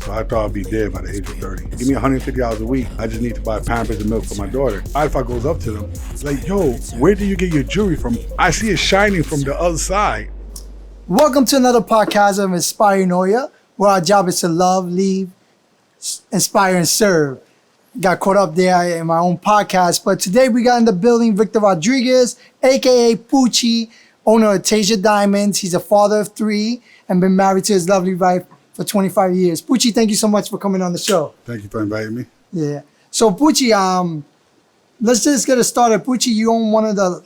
So I thought I'd be dead by the age of 30. Give me $150 a week. I just need to buy Pampers and milk for my daughter. Alfa goes up to them, like, yo, where do you get your jewelry from? I see it shining from the other side. Welcome to another podcast of Inspiring Oya, where our job is to love, lead, inspire, and serve. Got caught up there in my own podcast, but today we got in the building Victor Rodriguez, aka Poochie, owner of Tajia Diamonds. He's a father of 3 and been married to his lovely wife for 25 years. Poochie, thank you so much for coming on the show. Thank you for inviting me. Yeah. So Poochie, let's just get it started. Poochie, you own one of the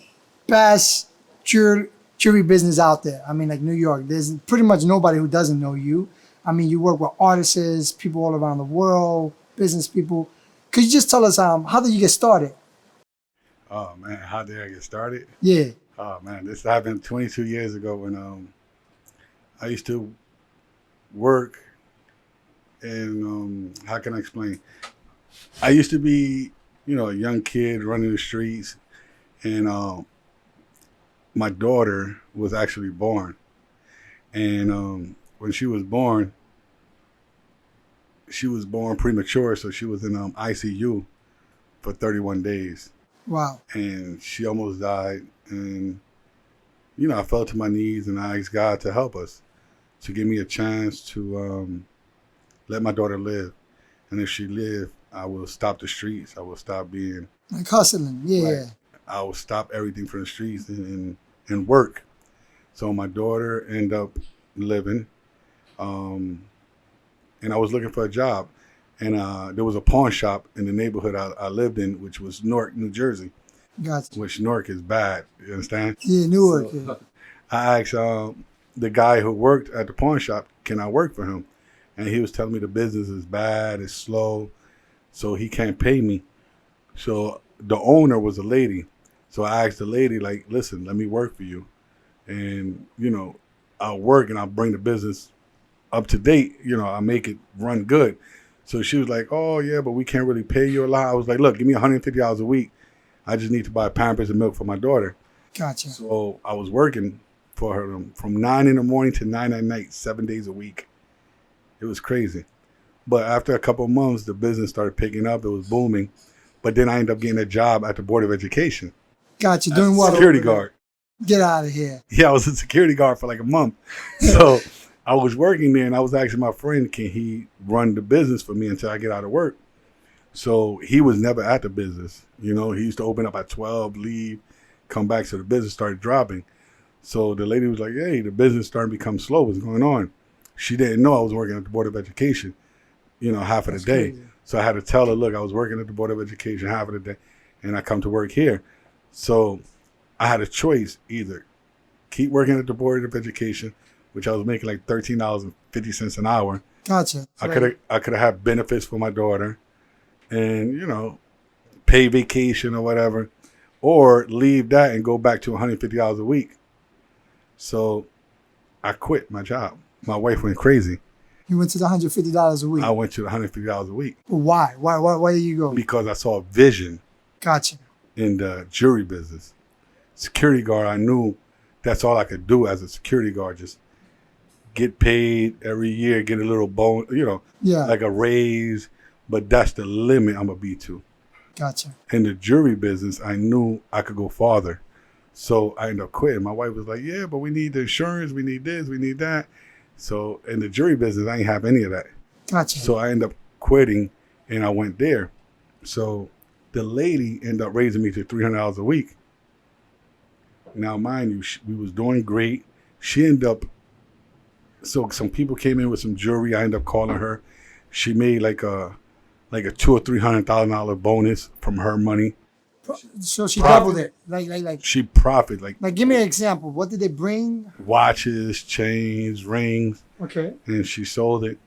best jewelry business out there. I mean, like New York. There's pretty much nobody who doesn't know you. I mean, you work with artists, people all around the world, business people. Could you just tell us how did you get started? Oh man, how did I get started? Yeah. Oh man, this happened 22 years ago when I used to work and how can I explain? I used to be, a young kid running the streets, and my daughter was actually born, and when she was born premature, so she was in ICU for 31 days. Wow. And she almost died. And, I fell to my knees and I asked God to help us, to give me a chance to let my daughter live. And if she lived, I will stop the streets. I will stop being... Like hustling, yeah. Like, I will stop everything from the streets and work. So my daughter ended up living. And I was looking for a job, and there was a pawn shop in the neighborhood I lived in, which was Newark, New Jersey. Gotcha. Which Newark is bad, you understand? Yeah, Newark. So, I asked the guy who worked at the pawn shop, can I work for him? And he was telling me the business is bad, it's slow, so he can't pay me. So the owner was a lady. So I asked the lady, like, listen, let me work for you. And, I'll work and I'll bring the business up to date, I make it run good. So she was like, oh yeah, but we can't really pay you a lot. I was like, look, give me $150 a week. I just need to buy Pampers and milk for my daughter. Gotcha. So I was working for her from 9 in the morning to 9 at night, 7 days a week. It was crazy. But after a couple of months, the business started picking up. It was booming. But then I ended up getting a job at the Board of Education. Gotcha. Doing what? Security guard. Get out of here. Yeah, I was a security guard for like a month. So I was working there, and I was asking my friend, can he run the business for me until I get out of work? So he was never at the business. He used to open up at 12, leave, come back. So the business started dropping. So the lady was like, hey, the business starting to become slow. What's going on? She didn't know I was working at the Board of Education, half of the day. Crazy. So I had to tell her, look, I was working at the Board of Education half of the day, and I come to work here. So I had a choice, either keep working at the Board of Education, which I was making like $13.50 an hour. Gotcha. I could have had benefits for my daughter and, pay vacation or whatever, or leave that and go back to $150 a week. So I quit my job. My wife went crazy. You went to the $150 a week? I went to the $150 a week. Why? Why did you go? Because I saw a vision. Gotcha. In the jewelry business. Security guard, I knew that's all I could do as a security guard, just get paid every year, get a little bonus, like a raise, but that's the limit I'm going to be to. Gotcha. In the jewelry business, I knew I could go farther. So I ended up quitting. My wife was like, yeah, but we need the insurance, we need this, we need that. So in the jewelry business, I didn't have any of that. Gotcha. So I ended up quitting, and I went there. So the lady ended up raising me to $300 a week. Now, mind you, we was doing great. She ended up, so some people came in with some jewelry. I ended up calling her. She made like a $200,000 or $300,000 bonus from her money. So she doubled it. Like she profited. Like give me an example. What did they bring? Watches, chains, rings. Okay. And she sold it.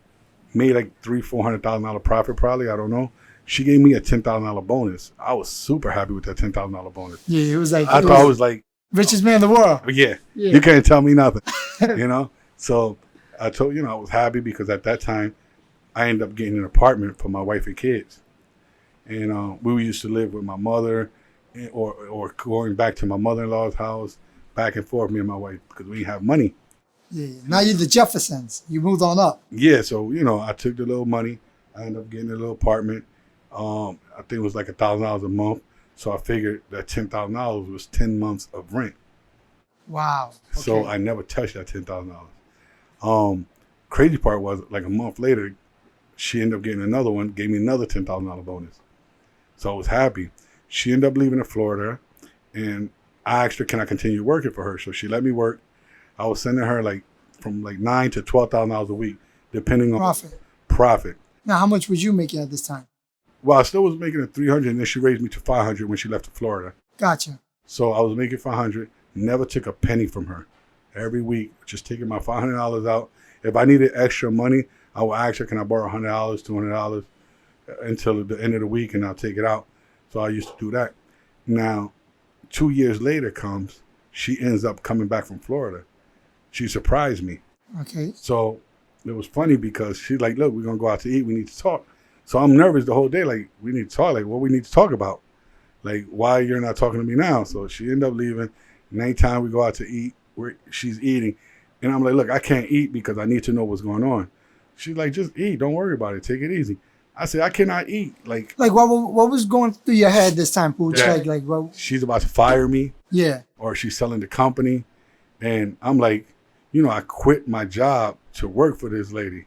Made like $300,000-$400,000 profit probably. I don't know. She gave me a $10,000 bonus. I was super happy with that $10,000 bonus. Yeah, it was like I thought I was like richest man in the world. Yeah. You can't tell me nothing. So I told I was happy because at that time I ended up getting an apartment for my wife and kids. And we used to live with my mother or going back to my mother-in-law's house, back and forth, me and my wife, because we didn't have money. Yeah, yeah. Now you're the Jeffersons. You moved on up. Yeah, so I took the little money. I ended up getting a little apartment. I think it was like $1,000 a month. So I figured that $10,000 was 10 months of rent. Wow. Okay. So I never touched that $10,000. Crazy part was like a month later, she ended up getting another one, gave me another $10,000 bonus. So I was happy. She ended up leaving to Florida, and I asked her, can I continue working for her? So she let me work. I was sending her from $9,000 to $12,000 a week, depending on profit. Now, how much was you making at this time? Well, I still was making it $300, and then she raised me to $500 when she left to Florida. Gotcha. So I was making $500, never took a penny from her. Every week, just taking my $500 out. If I needed extra money, I would ask her, can I borrow $100, $200 until the end of the week, and I'll take it out. So I used to do that. Now, 2 years later comes, she ends up coming back from Florida. She surprised me. Okay. So it was funny because she's like, look, we're going to go out to eat. We need to talk. So I'm nervous the whole day. Like, we need to talk. Like, what we need to talk about? Like, why you're not talking to me now? So she ended up leaving. And anytime we go out to eat, she's eating. And I'm like, look, I can't eat because I need to know what's going on. She's like, just eat. Don't worry about it. Take it easy. I said, I cannot eat. Like what was going through your head this time, Pooch? Like what? She's about to fire me. Yeah. Or she's selling the company. And I'm like, I quit my job to work for this lady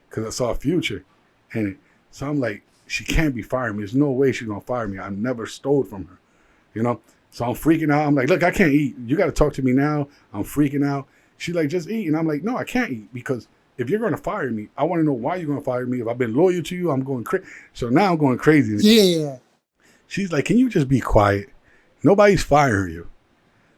because I saw a future in it. So I'm like, she can't be firing me. There's no way she's going to fire me. I never stole from her, So I'm freaking out. I'm like, look, I can't eat. You got to talk to me now. I'm freaking out. She's like, just eat. And I'm like, no, I can't eat because if you're going to fire me, I want to know why you're going to fire me. If I've been loyal to you, I'm going crazy. So now I'm going crazy. Yeah. She's like, can you just be quiet? Nobody's firing you.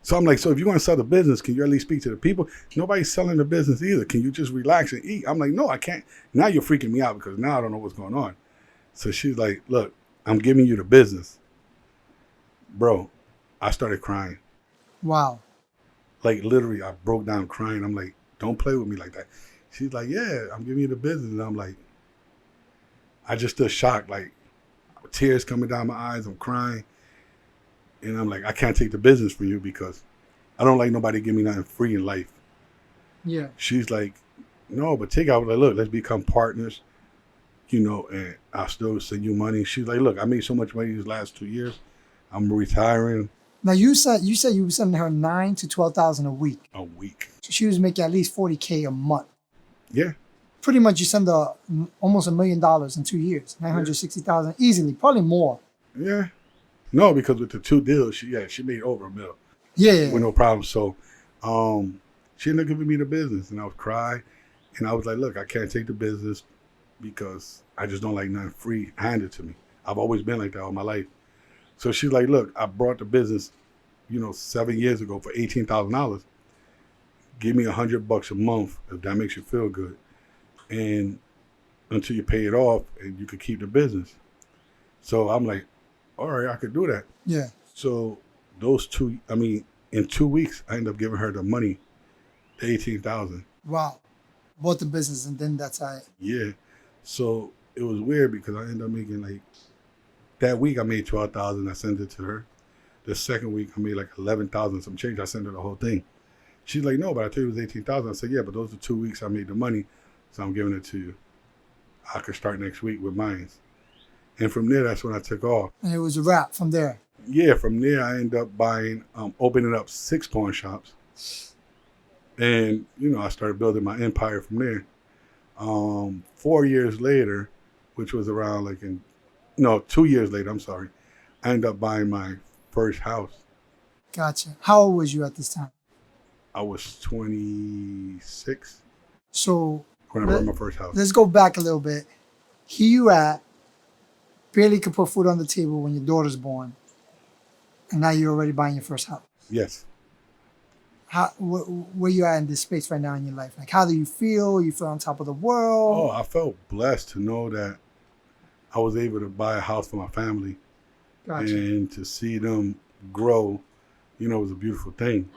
So I'm like, so if you want to sell the business, can you at least speak to the people? Nobody's selling the business either. Can you just relax and eat? I'm like, no, I can't. Now you're freaking me out because now I don't know what's going on. So she's like, look, I'm giving you the business. Bro, I started crying. Wow. Like literally, I broke down crying. I'm like, don't play with me like that. She's like, yeah, I'm giving you the business. And I'm like, I just stood shocked, like tears coming down my eyes. I'm crying. And I'm like, I can't take the business from you because I don't like nobody give me nothing free in life. Yeah. She's like, no, but take out. Like, look, let's become partners, and I'll still send you money. She's like, look, I made so much money these last 2 years. I'm retiring. Now you said you were sending her $9,000 to $12,000 a week. A week. So she was making at least $40K a month. Yeah. Pretty much, you send her almost $1 million in 2 years, $960,000 easily, probably more. Yeah. No, because with the two deals, she made over $1 million. Yeah. With no problem. So, she ended up giving me the business, and I would cry, and I was like, look, I can't take the business because I just don't like nothing free handed to me. I've always been like that all my life. So she's like, look, I brought the business, 7 years ago for $18,000. Give me $100 a month if that makes you feel good, and until you pay it off, and you could keep the business. So I'm like, all right, I could do that. Yeah. So in 2 weeks, I ended up giving her the money, the $18,000. Wow. Bought the business, and then that's how. Yeah. So it was weird because I ended up making that week I made $12,000. I sent it to her. The second week I made $11,000 some change. I sent her the whole thing. She's like, no, but I told you it was $18,000. I said, yeah, but those are 2 weeks I made the money, so I'm giving it to you. I could start next week with mine. And from there, that's when I took off. And it was a wrap from there. Yeah, from there I ended up opening up 6 pawn shops. And, I started building my empire from there. 4 years later, which was around 2 years later, I'm sorry, I ended up buying my first house. Gotcha. How old was you at this time? I was 26. So when I bought my first house. Let's go back a little bit. Here you at, barely could put food on the table when your daughter's born, and now you're already buying your first house. Yes. Where you at in this space right now in your life? How do you feel? You feel on top of the world? Oh, I felt blessed to know that I was able to buy a house for my family. Gotcha. And to see them grow, was a beautiful thing.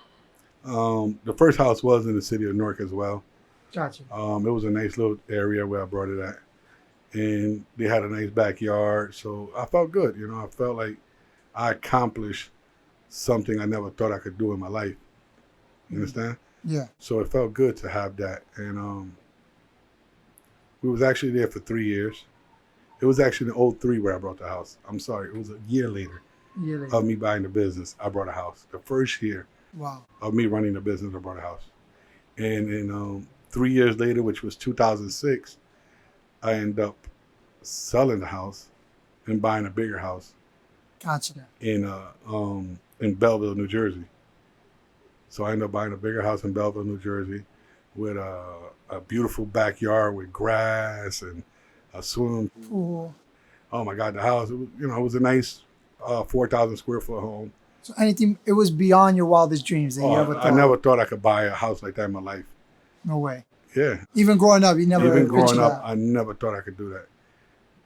The first house was in the city of Newark as well. Gotcha. It was a nice little area where I brought it at. And they had a nice backyard. So I felt good. I felt like I accomplished something I never thought I could do in my life. You understand? Yeah. So it felt good to have that. And we was actually there for 3 years. It was actually in '03 where I brought the house. I'm sorry, it was a year later of me buying the business. I brought a house. The first year Wow. of me running the business, I brought a house. And then 3 years later, which was 2006, I ended up selling the house and buying a bigger house Gotcha. in Belleville, New Jersey. So I ended up buying a bigger house in Belleville, New Jersey, with a beautiful backyard with grass and a swimming pool. Oh my God, the house! It was a nice 4,000 square foot home. So it was beyond your wildest dreams that you ever thought. I never thought I could buy a house like that in my life. No way. Yeah. Even growing up, you never. Even growing pictured up, that. I never thought I could do that.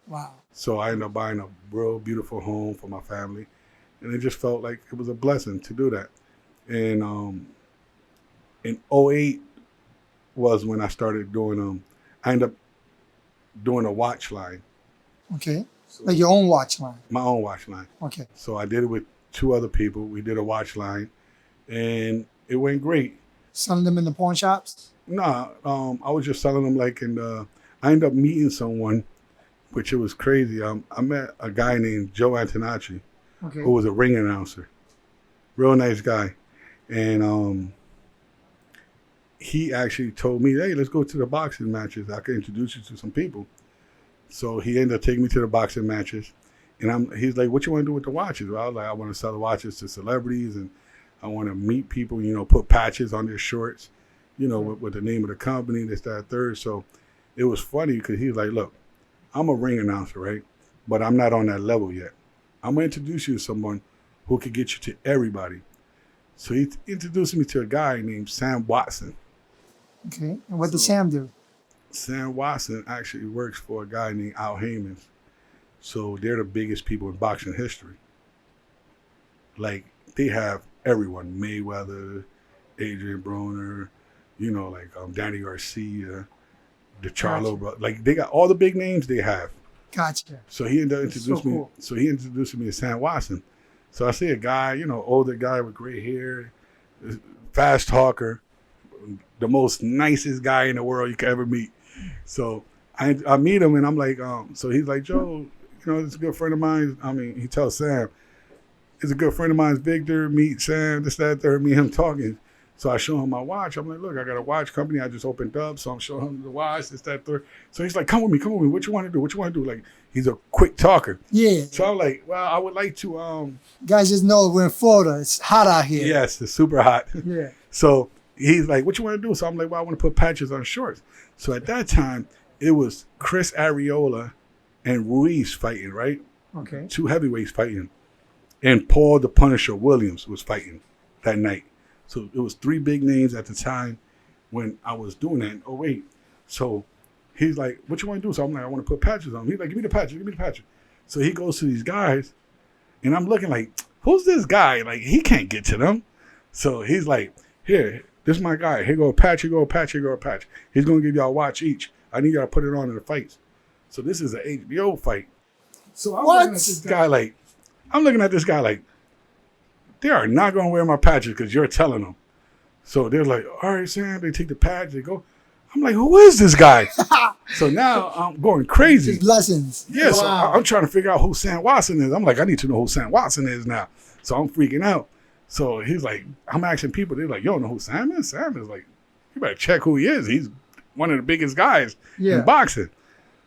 Wow. So I ended up buying a real beautiful home for my family, and it just felt like it was a blessing to do that. And in '08 was when I started doing I ended up doing a watch line. Okay. Like your own watch line. My own watch line. Okay. So I did it with 2 other people. We did a watch line, and it went great. Selling them in the pawn shops? Nah, I was just selling them I ended up meeting someone, which it was crazy. I met a guy named Joe Antonacci, Okay. who was a ring announcer. Real nice guy. And he actually told me, hey, let's go to the boxing matches. I can introduce you to some people. So he ended up taking me to the boxing matches. And he's like, what you want to do with the watches? Well, I was like, I want to sell the watches to celebrities, and I want to meet people, put patches on their shorts, with the name of the company, this, that, third. So it was funny because he's like, look, I'm a ring announcer, right? But I'm not on that level yet. I'm going to introduce you to someone who could get you to everybody. So he introduced me to a guy named Sam Watson. Okay. And what did Sam do? Sam Watson actually works for a guy named Al Heyman. So they're the biggest people in boxing history. Like, they have everyone. Mayweather, Adrian Broner, Danny Garcia, the Charlo brother. Like, they got all the big names they have. Gotcha. So he ended up introducing me. Cool. So he introduced me to Sam Watson. So I see a guy, older guy with gray hair, fast talker, the most nicest guy in the world you could ever meet. So I meet him, and I'm like, so he's like, Joe, it's a good friend of mine. I mean, he tells Sam, it's a good friend of mine, Victor. Meet Sam, this, that, third. Me and him talking. So I show him my watch. I'm like, look, I got a watch company I just opened up. So I'm showing him the watch, this, that, third. So he's like, come with me. What you want to do? What you want to do? Like, he's a quick talker. Yeah. So I'm like, well, I would like to. Guys, just know we're in Florida. It's hot out here. Yes, it's super hot. Yeah. So he's like, what you want to do? So I'm like, well, I want to put patches on shorts. So at that time, it was Chris Arreola and Ruiz fighting, right? Okay. 2 heavyweights fighting. And Paul the Punisher Williams was fighting that night. So it was 3 big names at the time when I was doing that in '08. So he's like, what you want to do? So I'm like, I want to put patches on. He's like, give me the patches. So he goes to these guys, and I'm looking like, who's this guy? Like, he can't get to them. So he's like, here, this is my guy. Here go a patch, here go a patch, here go a patch. He's going to give y'all a watch each. I need y'all to put it on in the fights. So this is an HBO fight. So I'm looking at this guy like, they are not going to wear my patches because you're telling them. So they're like, all right, Sam. They take the patch. They go. I'm like, who is this guy? So now I'm going crazy. Just lessons. Yeah, wow. So I'm trying to figure out who Sam Watson is. I'm like, I need to know who Sam Watson is now. So I'm freaking out. So he's like, I'm asking people. They're like, you don't know who Sam is? Sam is like, you better check who he is. He's one of the biggest guys in boxing.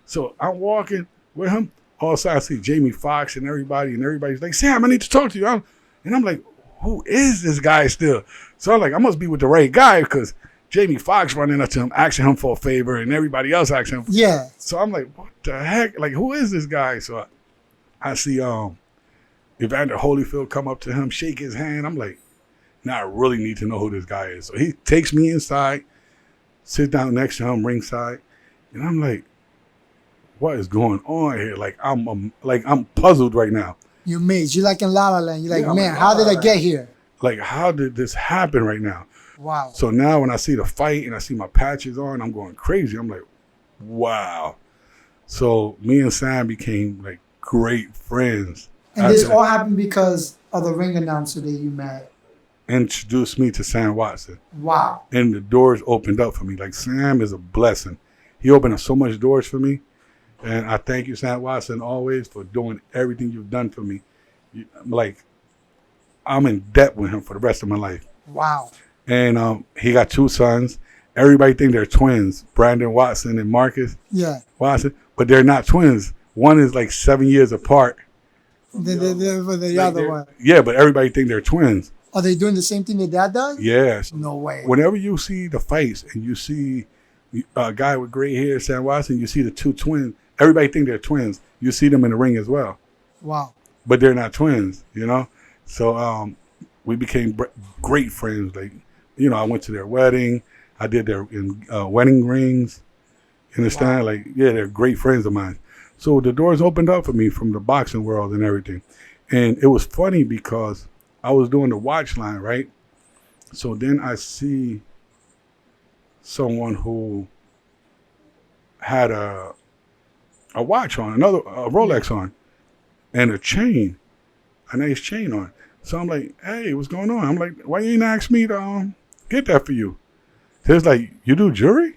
So I'm walking with him. All of a sudden I see Jamie Foxx and everybody's like, Sam, I need to talk to you. And I'm like, who is this guy still? So I'm like, I must be with the right guy because Jamie Foxx running up to him, asking him for a favor, and everybody else asking him. Yeah. So I'm like, what the heck? Like, who is this guy? So I see Evander Holyfield come up to him, shake his hand. I'm like, now I really need to know who this guy is. So he takes me inside, sits down next to him ringside, and I'm like, what is going on here? Like, I'm puzzled right now. You're amazed. You're like in La La Land. You're like, Yeah, man, how did I get here? Like, how did this happen right now? Wow. So now when I see the fight and I see my patches on, I'm going crazy. I'm like, wow. So me and Sam became like great friends. And this all happened because of the ring announcer that you met. introduced me to Sam Watson. Wow. And the doors opened up for me. Like, Sam is a blessing. He opened up so much doors for me. And I thank you, Sam Watson, always for doing everything you've done for me. Like, I'm in debt with him for the rest of my life. Wow. And he got 2 sons. Everybody think they're twins, Brandon Watson and Marcus Watson, but they're not twins. One is like 7 years apart. The other one. Yeah, but everybody think they're twins. Are they doing the same thing their dad does? Yes. No way. Whenever you see the fights and you see a guy with gray hair, Sam Watson, you see the 2 twins. Everybody think they're twins. You see them in the ring as well. Wow. But they're not twins, you know? So we became great friends. Like, you know, I went to their wedding. I did their wedding rings. You understand? Wow. Like, yeah, they're great friends of mine. So the doors opened up for me from the boxing world and everything. And it was funny because I was doing the watch line, right? So then I see someone who had a watch on, a Rolex on, and a chain, a nice chain on. So I'm like, hey, what's going on? I'm like, why you ain't ask me to get that for you? He was like, you do jewelry?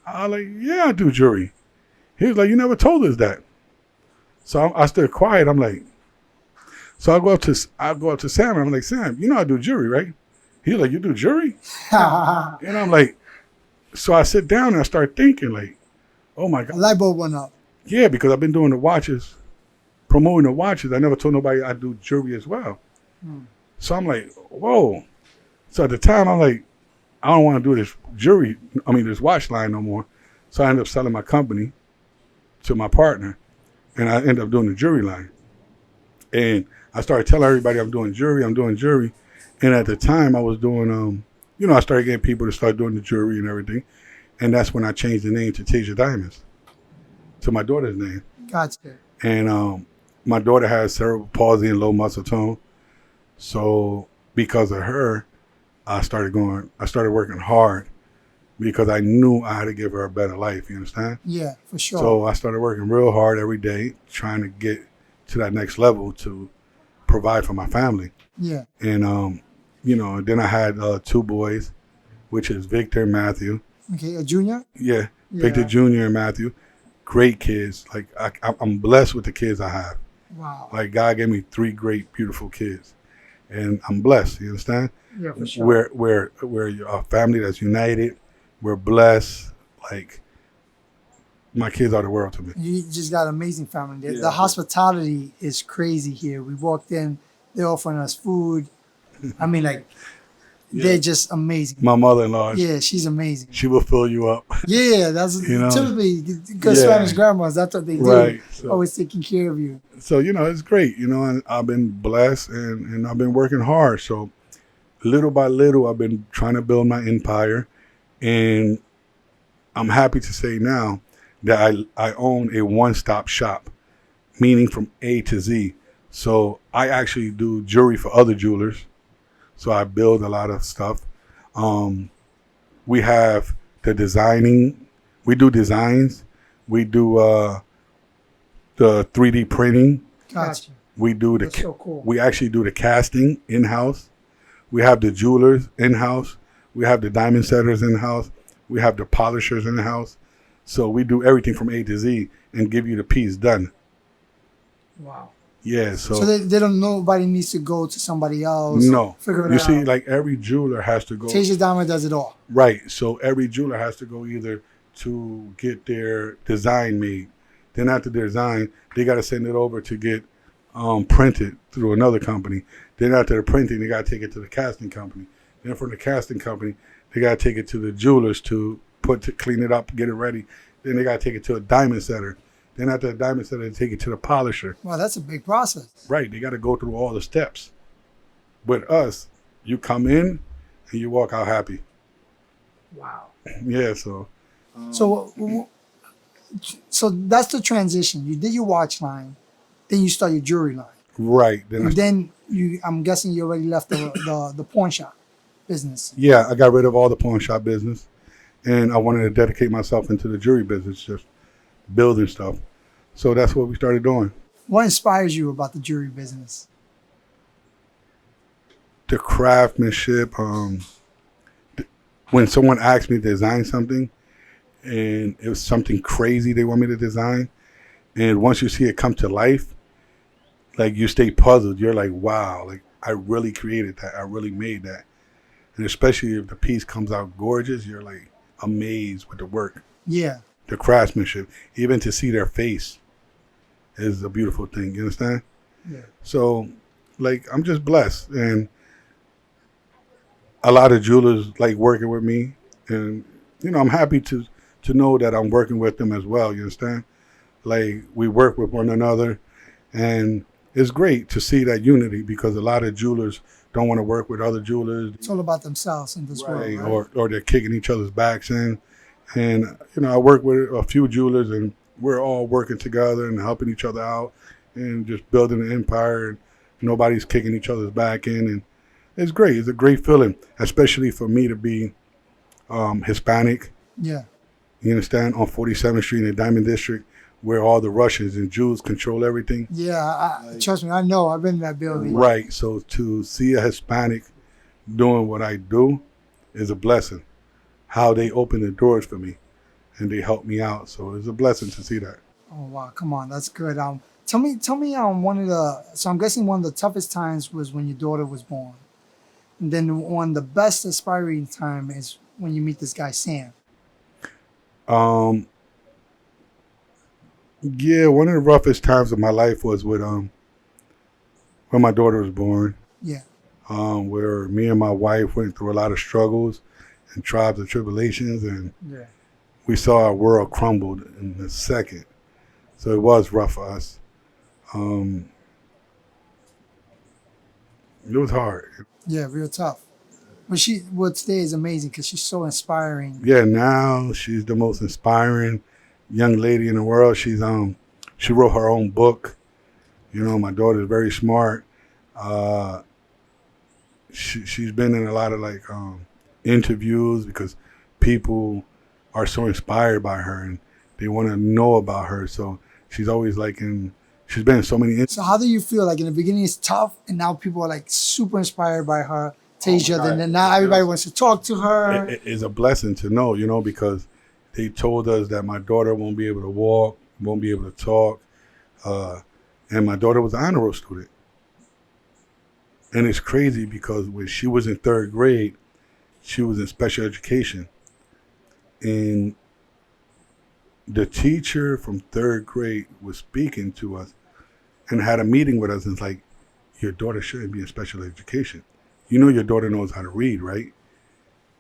I was like, yeah, I do jewelry. He was like, you never told us that. So I stood quiet. I'm like, so I go up to Sam. And I'm like, Sam, you know I do jewelry, right? He's like, you do jewelry? And I'm like, so I sit down and I start thinking like, oh my God. A light bulb went up. Yeah, because I've been doing the watches, promoting the watches. I never told nobody I do jewelry as well. So I'm like, whoa. So at the time I'm like, I don't want to do this watch line no more. So I ended up selling my company to my partner, and I ended up doing the jewelry line. And I started telling everybody I'm doing jewelry. And at the time I was doing, I started getting people to start doing the jewelry and everything. And that's when I changed the name to Tajia Diamonds, to my daughter's name. Gotcha. And my daughter has cerebral palsy and low muscle tone. So because of her, I started working hard because I knew I had to give her a better life. You understand? Yeah, for sure. So I started working real hard every day, trying to get to that next level to provide for my family. Yeah. And, then I had 2 boys, which is Victor and Matthew. Okay, a junior? Yeah, Victor Jr. and Matthew. Great kids. Like, I'm blessed with the kids I have. Wow. Like, God gave me 3 great, beautiful kids. And I'm blessed, you understand? Yeah, for sure. We're a family that's united. We're blessed. Like, my kids are the world to me. You just got an amazing family. Yeah. The hospitality is crazy here. We walked in, they're offering us food. I mean, like, they're just amazing. My mother-in-law. Yeah, she's amazing. She will fill you up. Yeah, that's typically good Spanish grandmas. That's what they do. Right. So, always taking care of you. So, it's great, and I've been blessed and I've been working hard. So little by little, I've been trying to build my empire. And I'm happy to say now that I own a one-stop shop, meaning from A to Z. So I actually do jewelry for other jewelers. So I build a lot of stuff. We have the designing. We do designs. We do the 3D printing. Gotcha. We do That's so cool. We actually do the casting in-house. We have the jewelers in-house. We have the diamond setters in-house. We have the polishers in-house. So we do everything from A to Z and give you the piece done. Wow. Yeah, so they don't. Nobody needs to go to somebody else. No, figure it you out. see, like every jeweler has to go. Tajia Diamond does it all. Right, so every jeweler has to go either to get their design made. Then after their design, they got to send it over to get printed through another company. Then after the printing, they got to take it to the casting company. Then from the casting company, they got to take it to the jewelers to clean it up, get it ready. Then they got to take it to a diamond setter. Then after the diamond setter, they take it to the polisher. Wow, that's a big process. Right, they got to go through all the steps. With us, you come in and you walk out happy. Wow. Yeah, so. So that's the transition. You did your watch line, then you start your jewelry line. Right. Then I'm guessing you already left the pawn shop business. Yeah, I got rid of all the pawn shop business, and I wanted to dedicate myself into the jewelry business, just building stuff. So that's what we started doing. What inspires you about the jewelry business? the craftsmanship. When someone asks me to design something, and it was something crazy they want me to design, and once you see it come to life, like you stay puzzled. You're like, wow, like I really created that. I really made that. And especially if the piece comes out gorgeous, you're like amazed with the work. Yeah. The craftsmanship. Even to see their face is a beautiful thing. You understand? Yeah. So, like, I'm just blessed. And a lot of jewelers like working with me. And, you know, I'm happy to know that I'm working with them as well. You understand? Like, we work with one another. And it's great to see that unity, because a lot of jewelers don't want to work with other jewelers. It's all about themselves in this world, right? Or they're kicking each other's backs in. And, you know, I work with a few jewelers, and we're all working together and helping each other out and just building an empire. And nobody's kicking each other's back in. And it's great. It's a great feeling, especially for me to be Hispanic. Yeah. You understand? On 47th Street in the Diamond District, where all the Russians and Jews control everything. Yeah, trust me, I know. I've been in that building. Right. So to see a Hispanic doing what I do is a blessing. How they open the doors for me and they help me out. So it's a blessing to see that. Oh wow, come on, that's good. Tell me one of the, so I'm guessing one of the toughest times was when your daughter was born. And then one of the best inspiring time is when you meet this guy Sam. Yeah, one of the roughest times of my life was with when my daughter was born. Yeah. Where me and my wife went through a lot of struggles and trials and tribulations, and Yeah. we saw our world crumbled in a second. So it was rough for us. It was hard. Yeah, real tough. But today is amazing because she's so inspiring. Yeah, now she's the most inspiring young lady in the world. She wrote her own book. You know, my daughter's very smart. She's been in a lot of like interviews because people are so inspired by her and they want to know about her. So she's always she's been in so many. So how do you feel? Like in the beginning it's tough, and now people are like super inspired by her, Tajia. And then now everybody wants to talk to her. It is a blessing to know, you know, because they told us that my daughter won't be able to walk, won't be able to talk, and my daughter was an honor roll student. And it's crazy because when she was in third grade, she was in special education. And the teacher from third grade was speaking to us and had a meeting with us and was like, your daughter shouldn't be in special education. You know your daughter knows how to read, right?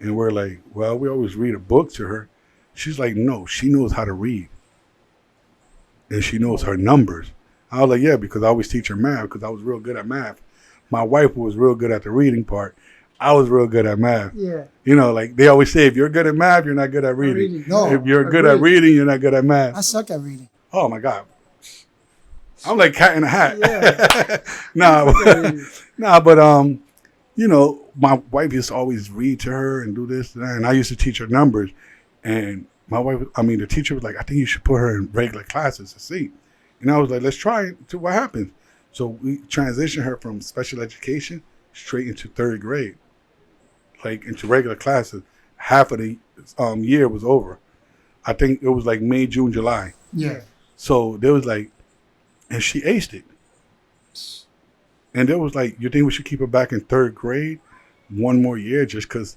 And we're like, well, we always read a book to her. She's like, no, she knows how to read. And she knows her numbers. I was like, yeah, because I always teach her math because I was real good at math. My wife was real good at the reading part. I was real good at math. Yeah. You know, like they always say, if you're good at math, you're not good at reading. No, if you're good at reading, you're not good at math. I suck at reading. Oh my God. I'm like cat in a hat. Yeah. But you know, my wife used to always read to her and do this and that, and I used to teach her numbers. And the teacher was like, I think you should put her in regular classes to see. And I was like, let's try it, see what happens. So we transitioned her from special education straight into third grade, like into regular classes. Half of the year was over. I think it was like May, June, July. Yeah. So there was like, and she aced it. And there was like, you think we should keep her back in third grade one more year just because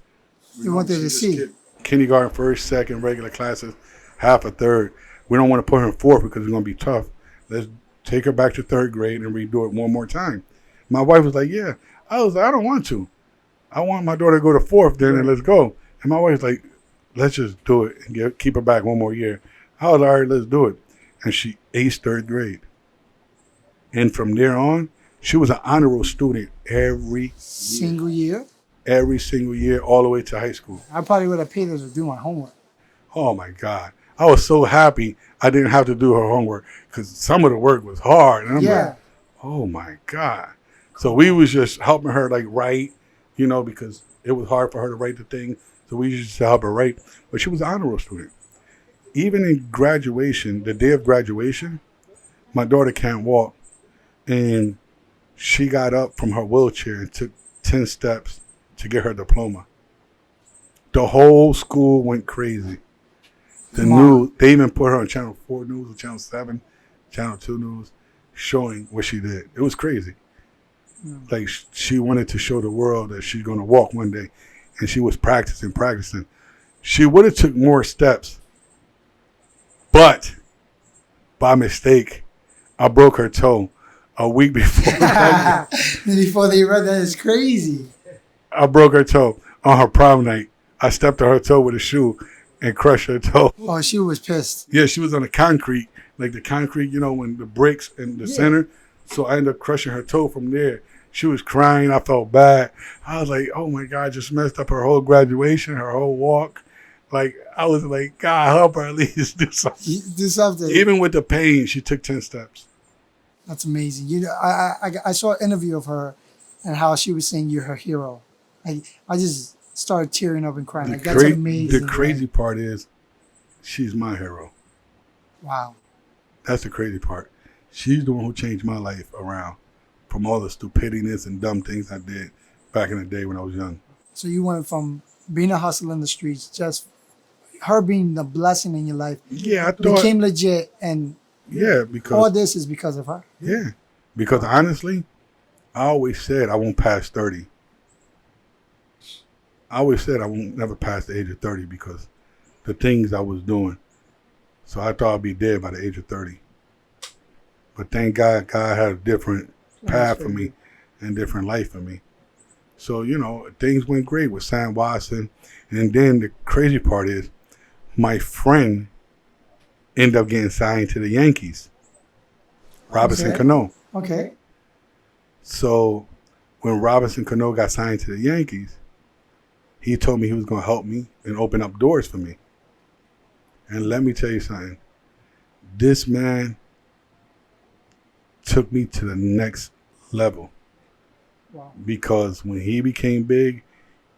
You wanted to see. Kindergarten, first, second, regular classes, half a third. We don't want to put her in fourth because it's going to be tough. Let's take her back to third grade and redo it one more time. My wife was like, yeah. I was like, I don't want to. I want my daughter to go to fourth then and let's go. And my wife was like, let's just do it and keep her back one more year. I was like, all right, let's do it. And she aced third grade. And from there on, she was an honor roll student every single year. Every single year, all the way to high school. I probably would have paid her to do my homework. Oh my God. I was so happy I didn't have to do her homework because some of the work was hard. And I'm like, oh my God. So we was just helping her like write, you know, because it was hard for her to write the thing. So we used to help her write. But she was an honor roll student. Even in graduation, the day of graduation, my daughter can't walk. And she got up from her wheelchair and took 10 steps to get her diploma. The whole school went crazy. The news, they even put her on Channel 4 News or Channel 7, Channel 2 News, showing what she did. It was crazy. Like, she wanted to show the world that she's going to walk one day. And she was practicing. She would have took more steps. But, by mistake, I broke her toe a week before. Before they read that, it's crazy. I broke her toe on her prom night. I stepped on her toe with a shoe and crushed her toe. Oh, she was pissed. Yeah, she was on the concrete, like the concrete, you know, when the bricks in the center. So I ended up crushing her toe from there. She was crying. I felt bad. I was like, oh my God, I just messed up her whole graduation, her whole walk. Like, I was like, God, help her at least do something. Do something. Even with the pain, she took 10 steps. That's amazing. You know, I saw an interview of her and how she was saying you're her hero. I just started tearing up and crying. Like, that's amazing. The crazy part is she's my hero. Wow. That's the crazy part. She's the one who changed my life around from all the stupidness and dumb things I did back in the day when I was young. So you went from being a hustler in the streets, just her being the blessing in your life. Yeah, I thought. Became legit, and because all this is because of her. Yeah, because honestly, I always said I won't pass 30. I always said I won't never pass the age of 30 because the things I was doing. So I thought I'd be dead by the age of 30. But thank God, God had a different path for me and different life for me. So, you know, things went great with Sam Watson. And then the crazy part is my friend ended up getting signed to the Yankees. Robinson Cano. Okay. So when Robinson Cano got signed to the Yankees, he told me he was going to help me and open up doors for me. And let me tell you something. This man took me to the next level. Wow. Because when he became big,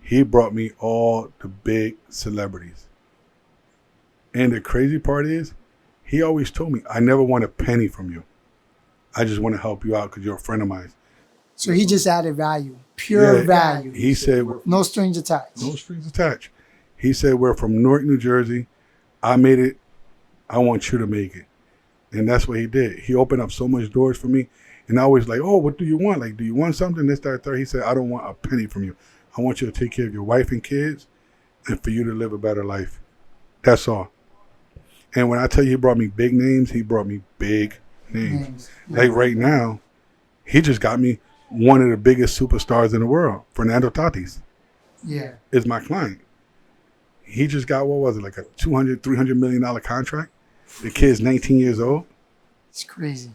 he brought me all the big celebrities. And the crazy part is, he always told me, I never want a penny from you. I just want to help you out because you're a friend of mine. So he just added value, pure value. He said, no strings attached. No strings attached. He said, we're from Newark, New Jersey. I made it. I want you to make it. And that's what he did. He opened up so much doors for me. And I always like, oh, what do you want? Like, do you want something? This, that, third. He said, I don't want a penny from you. I want you to take care of your wife and kids and for you to live a better life. That's all. And when I tell you he brought me big names, he brought me big names. Like right now, he just got me one of the biggest superstars in the world, Fernando Tatis. Yeah. Is my client. He just got, what was it, like a $200, $300 million contract? The kid's 19 years old. It's crazy.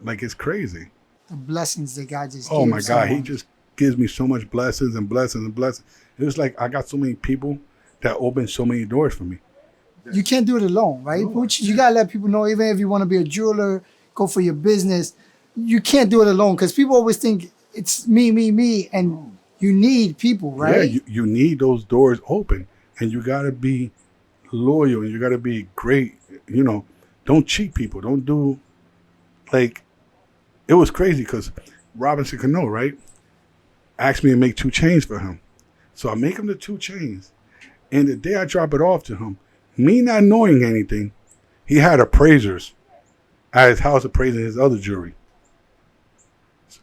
Like, it's crazy. The blessings that God just Oh, gave my God. He just gives me so much blessings and blessings and blessings. It was like I got so many people that opened so many doors for me. You can't do it alone, right? No, You got to let people know, even if you want to be a jeweler, go for your business, you can't do it alone because people always think it's me, and you need people, right? Yeah, you need those doors open, and you got to be loyal, and you got to be great. You know, don't cheat people. Don't do, like, it was crazy because Robinson Cano, right, asked me to make 2 chains for him. So I make him the 2 chains, and the day I drop it off to him, me not knowing anything, he had appraisers at his house appraising his other jewelry.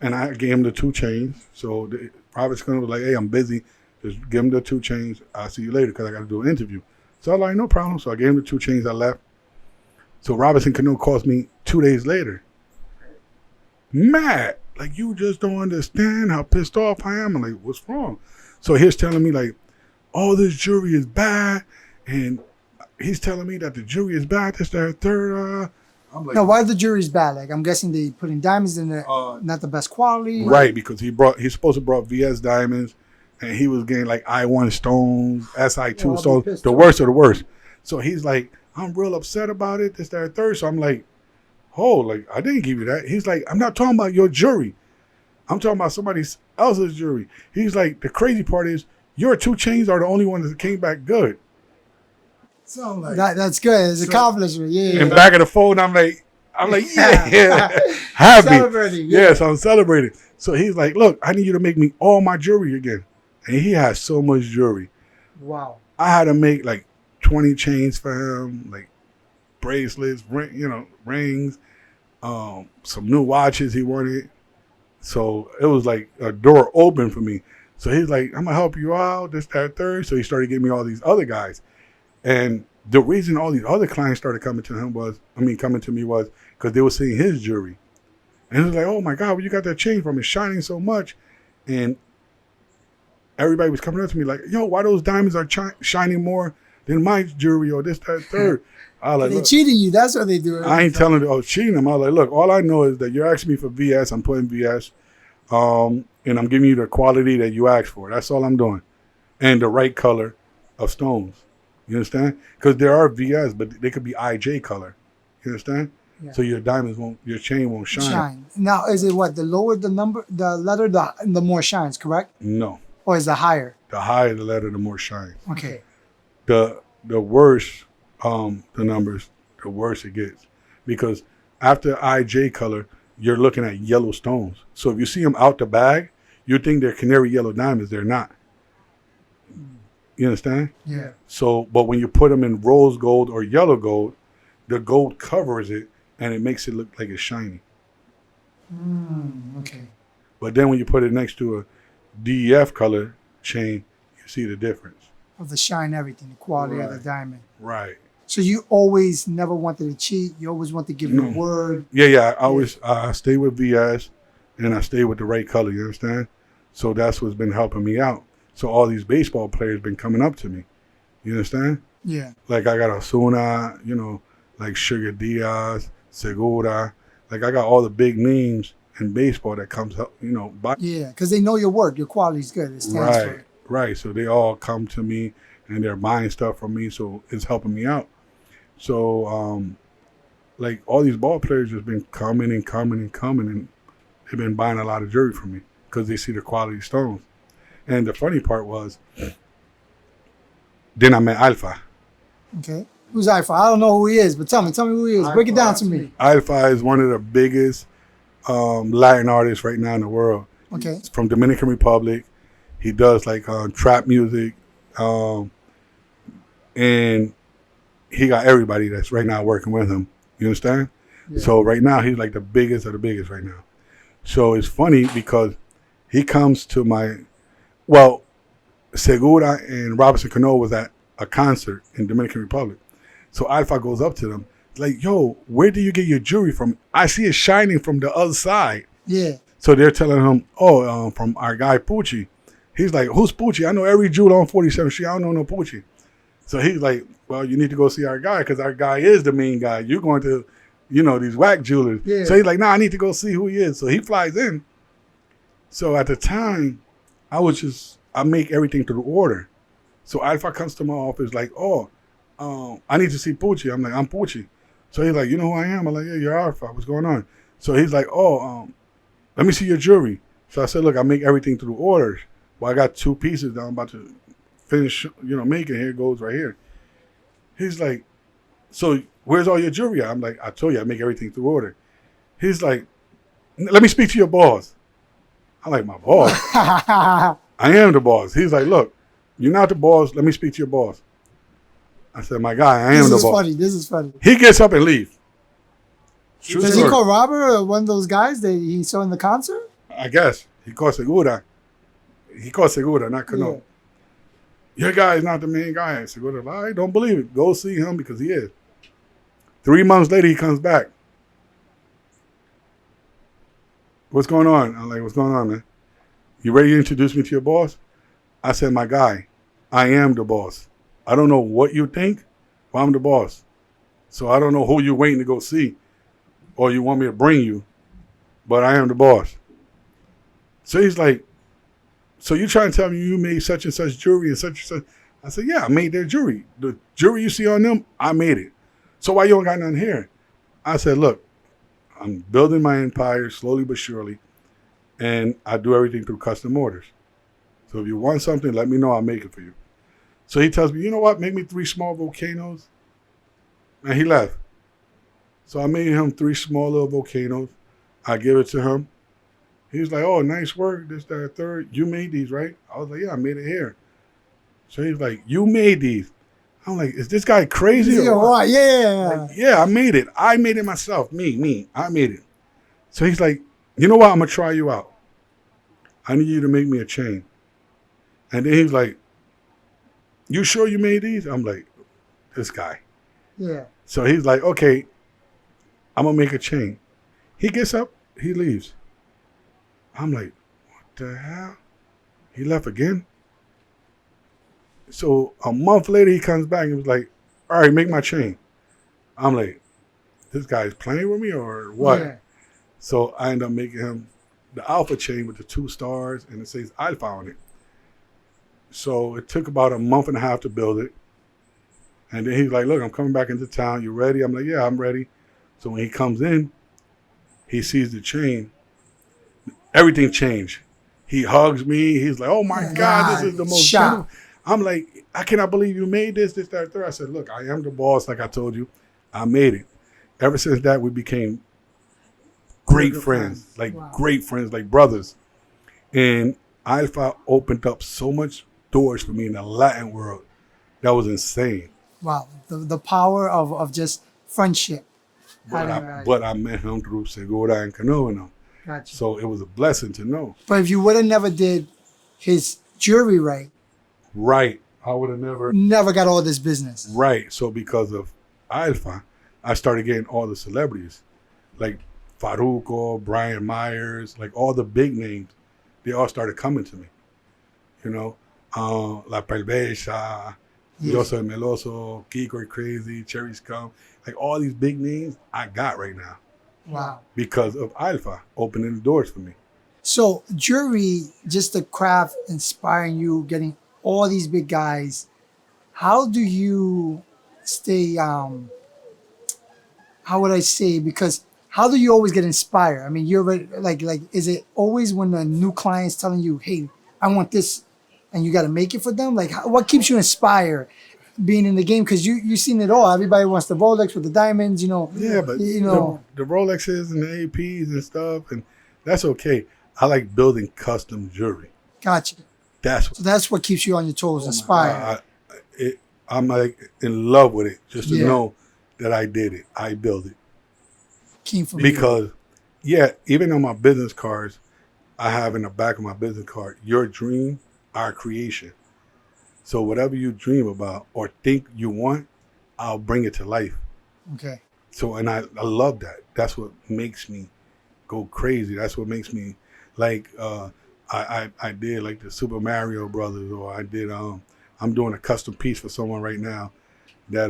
And I gave him the 2 chains. So Robinson Cano was like, hey, I'm busy. Just give him the 2 chains. I'll see you later because I got to do an interview. So I was like, no problem. So I gave him the 2 chains. I left. So Robinson Cano calls me 2 days later. Matt, like, you just don't understand how pissed off I am. I'm like, what's wrong? So he's telling me, like, all this jewelry is bad. And he's telling me that the jewelry is bad. This, that, third. I'm like, no, why the jewelry's bad? Like, I'm guessing they putting diamonds in there, not the best quality. Right, because he's supposed to brought VS diamonds, and he was getting like I1 stones, SI2 stones, the worst of the worst. So he's like, I'm real upset about it, this, that, third. So I'm like, oh, like, I didn't give you that. He's like, I'm not talking about your jewelry. I'm talking about somebody else's jewelry. He's like, the crazy part is your 2 chains are the only ones that came back good. So I'm like, that's good. It's an accomplishment. Yeah. And back of the phone, I'm like, I'm like, yeah. Happy. Celebrating. Yeah. Yes, I'm celebrating. So he's like, look, I need you to make me all my jewelry again. And he has so much jewelry. Wow. I had to make like 20 chains for him, like bracelets, rings, some new watches he wanted. So it was like a door open for me. So he's like, I'm going to help you out, this, that, third. So he started getting me all these other guys. And the reason all these other clients started coming to me was because they were seeing his jewelry. And it was like, oh my God, where you got that chain from? It's shining so much. And everybody was coming up to me like, yo, why those diamonds are shining more than my jewelry or this, that, third. I was like, They're cheating you. That's what they do. I ain't telling them, cheating them. I was like, look, all I know is that you're asking me for VS. I'm putting VS. And I'm giving you the quality that you asked for. That's all I'm doing. And the right color of stones. You understand? Because there are VS, but they could be IJ color. You understand? Yeah. So your your chain won't shine. Now, is it what? The lower the letter, the more shines, correct? No. Or is it higher? The higher the letter, the more shines. Okay. The worse the numbers, the worse it gets. Because after IJ color, you're looking at yellow stones. So if you see them out the bag, you think they're canary yellow diamonds. They're not. You understand? Yeah. So, but when you put them in rose gold or yellow gold, the gold covers it and it makes it look like it's shiny. Okay. But then when you put it next to a DEF color chain, you see the difference. Of the shine, everything, the quality of the diamond. Right. So you always never wanted to cheat. You always want to give your word. Yeah. I stay with VS and I stay with the right color. You understand? So that's what's been helping me out. So all these baseball players been coming up to me. You understand? Yeah. Like I got Osuna, like Sugar Diaz, Segura. Like I got all the big names in baseball that comes up, by. Yeah, because they know your work. Your quality is good. It stands for it. Right. So they all come to me and they're buying stuff from me. So it's helping me out. So, like all these ball players just been coming and they've been buying a lot of jewelry from me because they see the quality stones. And the funny part was, then I met Alfa. Okay. Who's Alfa? I don't know who he is, but tell me who he is. Break it down to me. Alfa is one of the biggest Latin artists right now in the world. Okay. He's from Dominican Republic. He does like trap music. And he got everybody that's right now working with him. You understand? Yeah. So right now, he's like the biggest of the biggest right now. So it's funny because he comes to Segura and Robinson Cano was at a concert in Dominican Republic. So Alfa goes up to them, like, yo, where do you get your jewelry from? I see it shining from the other side. Yeah. So they're telling him, from our guy Pucci. He's like, who's Pucci? I know every jeweler on 47th Street. I don't know no Pucci. So he's like, well, you need to go see our guy because our guy is the main guy. You're going to, these whack jewelers. Yeah. So he's like, I need to go see who he is. So he flies in. So at the time, I make everything through order. So Alfa comes to my office like, I need to see Pucci. I'm like, I'm Pucci. So he's like, you know who I am? I'm like, yeah, you're Alfa. What's going on? So he's like, let me see your jewelry. So I said, look, I make everything through orders. Well, I got 2 pieces that I'm about to finish, making. Here it goes right here. He's like, so where's all your jewelry at? I'm like, I told you I make everything through order. He's like, let me speak to your boss. I'm like, my boss? I am the boss. He's like, look, you're not the boss. Let me speak to your boss. I said, my guy, I am the boss. This is funny. He gets up and leaves. Does he call Robert or one of those guys that he saw in the concert? I guess. He called Segura. Not Cano. Yeah. Your guy is not the main guy. Segura, I don't believe it. Go see him because he is. 3 months later, he comes back. What's going on? I'm like, what's going on, man? You ready to introduce me to your boss? I said, my guy, I am the boss. I don't know what you think, but I'm the boss. So I don't know who you're waiting to go see or you want me to bring you, but I am the boss. So he's like, so you trying to tell me you made such and such jewelry and such and such? I said, yeah, I made their jewelry. The jewelry you see on them, I made it. So why you don't got nothing here? I said, look, I'm building my empire slowly but surely, and I do everything through custom orders. So if you want something, let me know. I'll make it for you. So he tells me, you know what? Make me 3 small volcanoes. And he left. So I made him 3 small little volcanoes. I give it to him. He was like, "Oh, nice work. This, that, third. You made these, right?" I was like, "Yeah, I made it here." So he's like, "You made these?" I'm like, "Is this guy crazy?" Yeah, Or what? right. Yeah. Like, yeah, I made it. I made it myself. Me. I made it. So he's like, "You know what? I'm gonna try you out. I need you to make me a chain." And then he's like, "You sure you made these?" I'm like, "This guy." Yeah. So he's like, "Okay, I'm gonna make a chain." He gets up, he leaves. I'm like, "What the hell?" He left again. So a month later, he comes back and was like, "All right, make my chain." I'm like, "This guy's playing with me or what?" Yeah. So I end up making him the Alfa chain with the 2 stars and it says Alfa on it. So it took about a month and a half to build it. And then he's like, "Look, I'm coming back into town. You ready?" I'm like, "Yeah, I'm ready." So when he comes in, he sees the chain. Everything changed. He hugs me. He's like, "Oh my God, this is the most beautiful." I'm like, "I cannot believe you made this, that, third." I said, "Look, I am the boss, like I told you. I made it." Ever since that, we became great friends, great friends, like brothers. And Alfa opened up so much doors for me in the Latin world. That was insane. Wow. The power of just friendship. But I met him through Segura and Canoa. Gotcha. So it was a blessing to know. But if you would have never did his jewelry right, I would have never got all this business. Right. So because of Alfa, I started getting all the celebrities. Like Farruko, Bryant Myers, like all the big names. They all started coming to me. You know, La Pelvecha, Yo Soy Meloso, Kiko Crazy, Cherry Scum. Like all these big names I got right now. Wow. Because of Alfa opening the doors for me. So jewelry, just the craft inspiring you, getting all these big guys. How do you stay, how would I say, because how do you always get inspired? I mean, you're like, is it always when a new client's telling you, "Hey, I want this," and you got to make it for them? Like, what keeps you inspired being in the game? Because you've seen it all. Everybody wants the Rolex with the diamonds, you know. Yeah, but you know, the Rolexes and the APs and stuff, and that's okay. I like building custom jewelry. gotcha. So that's what keeps you on your toes, inspired. I'm like in love with it, just to know that I did it. I built it. Came from Because, even on my business cards, I have in the back of my business card, "Your dream, our creation." So whatever you dream about or think you want, I'll bring it to life. Okay. So, and I love that. That's what makes me go crazy. That's what makes me like, I did like the Super Mario Brothers, or I did, I'm doing a custom piece for someone right now that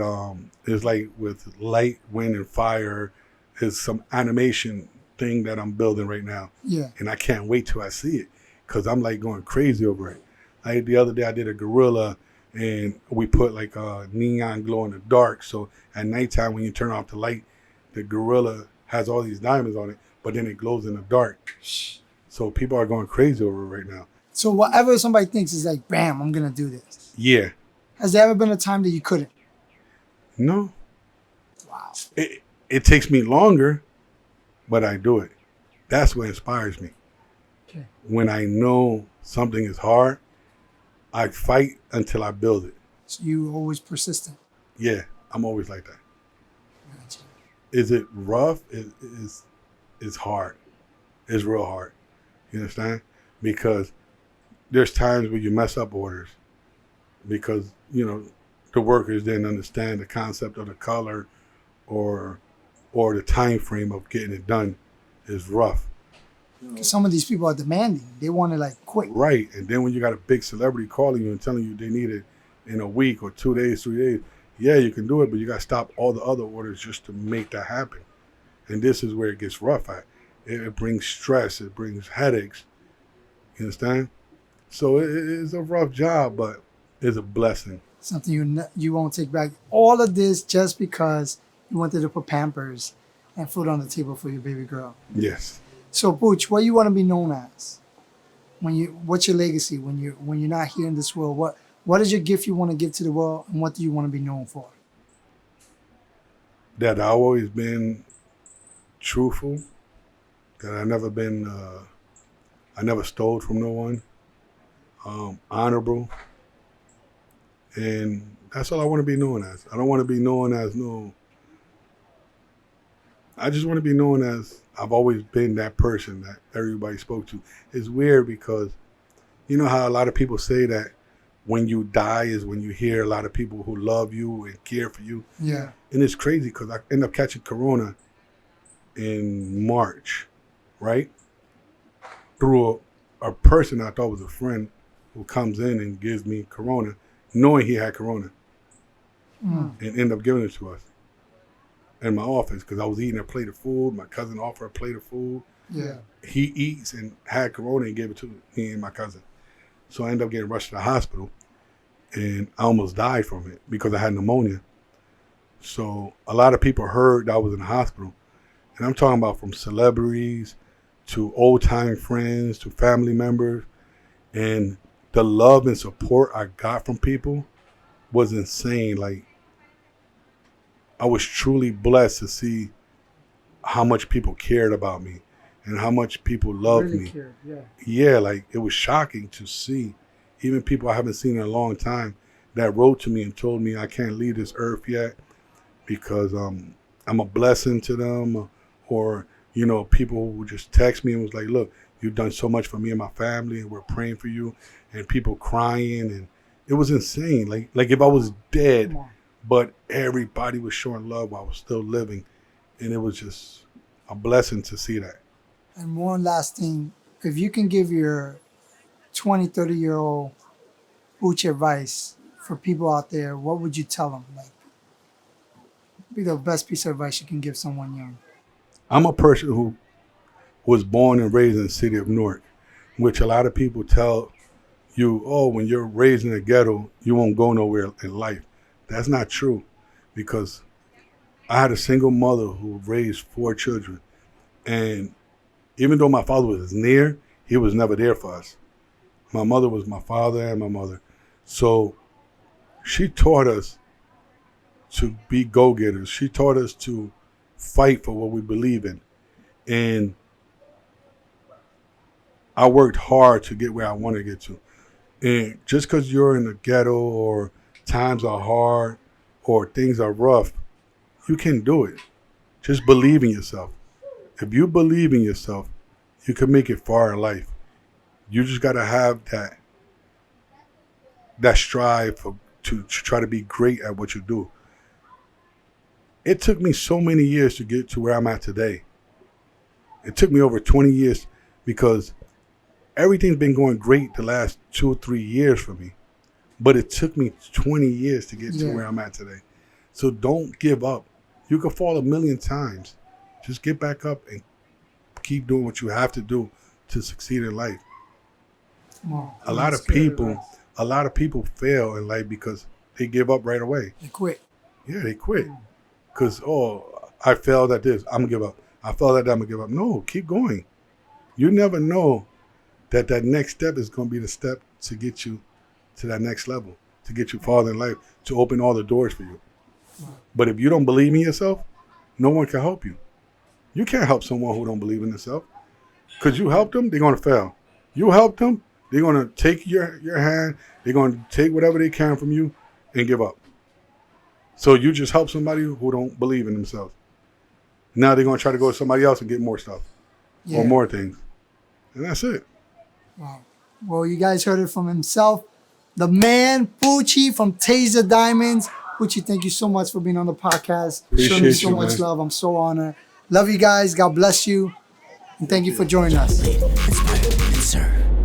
is like with light, wind, and fire. Is some animation thing that I'm building right now. Yeah. And I can't wait till I see it because I'm like going crazy over it. Like the other day I did a gorilla and we put like a neon glow in the dark. So at nighttime when you turn off the light, the gorilla has all these diamonds on it, but then it glows in the dark. So people are going crazy over it right now. So whatever somebody thinks is like, bam, I'm going to do this. Yeah. Has there ever been a time that you couldn't? No. Wow. It takes me longer, but I do it. That's what inspires me. Okay. When I know something is hard, I fight until I build it. So you always persistent. Yeah, I'm always like that. Gotcha. Is it rough? It's hard. It's real hard. You understand? Because there's times where you mess up orders because, the workers didn't understand the concept of the color or the time frame of getting it done is rough. Some of these people are demanding. They want it like quick. Right. And then when you got a big celebrity calling you and telling you they need it in a week or 2 days, 3 days, yeah, you can do it, but you got to stop all the other orders just to make that happen. And this is where it gets rough at. It brings stress. It brings headaches. You understand? So it's a rough job, but it's a blessing. Something you won't take back. All of this just because you wanted to put Pampers and food on the table for your baby girl. Yes. So, Booch, what do you want to be known as? What's your legacy when you're not here in this world? What is your gift you want to give to the world, and what do you want to be known for? that I've always been truthful, that I never stole from no one, honorable, and that's all I want to be known as. I don't want to be known as I just want to be known as I've always been that person that everybody spoke to. It's weird because you know how a lot of people say that when you die is when you hear a lot of people who love you and care for you. Yeah. And it's crazy because I end up catching Corona in March, right? Through a person I thought was a friend who comes in and gives me Corona, knowing he had Corona, and end up giving it to us in my office because I was eating a plate of food. My cousin offered a plate of food. Yeah. He eats and had Corona and gave it to me and my cousin. So I ended up getting rushed to the hospital, and I almost died from it because I had pneumonia. So a lot of people heard that I was in the hospital. And I'm talking about from celebrities to old-time friends to family members. And the love and support I got from people was insane. Like, I was truly blessed to see how much people cared about me and how much people loved Really me. cared, yeah. Yeah, like it was shocking to see even people I haven't seen in a long time that wrote to me and told me I can't leave this earth yet because I'm a blessing to them, or you know, people who just text me and was like, look, you've done so much for me and my family and we're praying for you, and people crying, and it was insane. Like if I was dead, but everybody was showing love while I was still living, and it was just a blessing to see that. And one last thing, if you can give your 20, 30-year-old Uche advice for people out there, what would you tell them? Like, be the best piece of advice you can give someone young. I'm a person who was born and raised in the city of Newark, which a lot of people tell you, oh, when you're raised in a ghetto, you won't go nowhere in life. That's not true, because I had a single mother who raised 4 children, and even though my father was near, he was never there for us. My mother was my father and my mother. So she taught us to be go-getters. She taught us to fight for what we believe in. And I worked hard to get where I want to get to. And just because you're in the ghetto or times are hard or things are rough, you can do it. Just believe in yourself. If you believe in yourself, you can make it far in life. You just got to have that strive to try to be great at what you do. It took me so many years to get to where I'm at today. It took me over 20 years because everything's been going great the last 2 or 3 years for me. But it took me 20 years to get to where I'm at today. So don't give up. You can fall a million times. Just get back up and keep doing what you have to do to succeed in life. A lot of people fail in life because they give up right away. They quit. Yeah, they quit. Because, I failed at this, I'm going to give up. I failed at that, I'm going to give up. No, keep going. You never know that next step is going to be the step to get you to that next level, to get you farther in life, to open all the doors for you. But if you don't believe in yourself, no one can help you. You can't help someone who don't believe in themselves. Because you help them, they're going to fail. You help them, they're going to take your hand, they're going to take whatever they can from you and give up. So you just help somebody who don't believe in themselves. Now they're going to try to go to somebody else and get more stuff or more things. And that's it. Wow. Well, you guys heard it from himself. The man, Pucci from Tajia Diamonds. Pucci, thank you so much for being on the podcast. Showing me so much love. I'm so honored. Love you guys. God bless you. And thank you for joining us. Inspire and serve.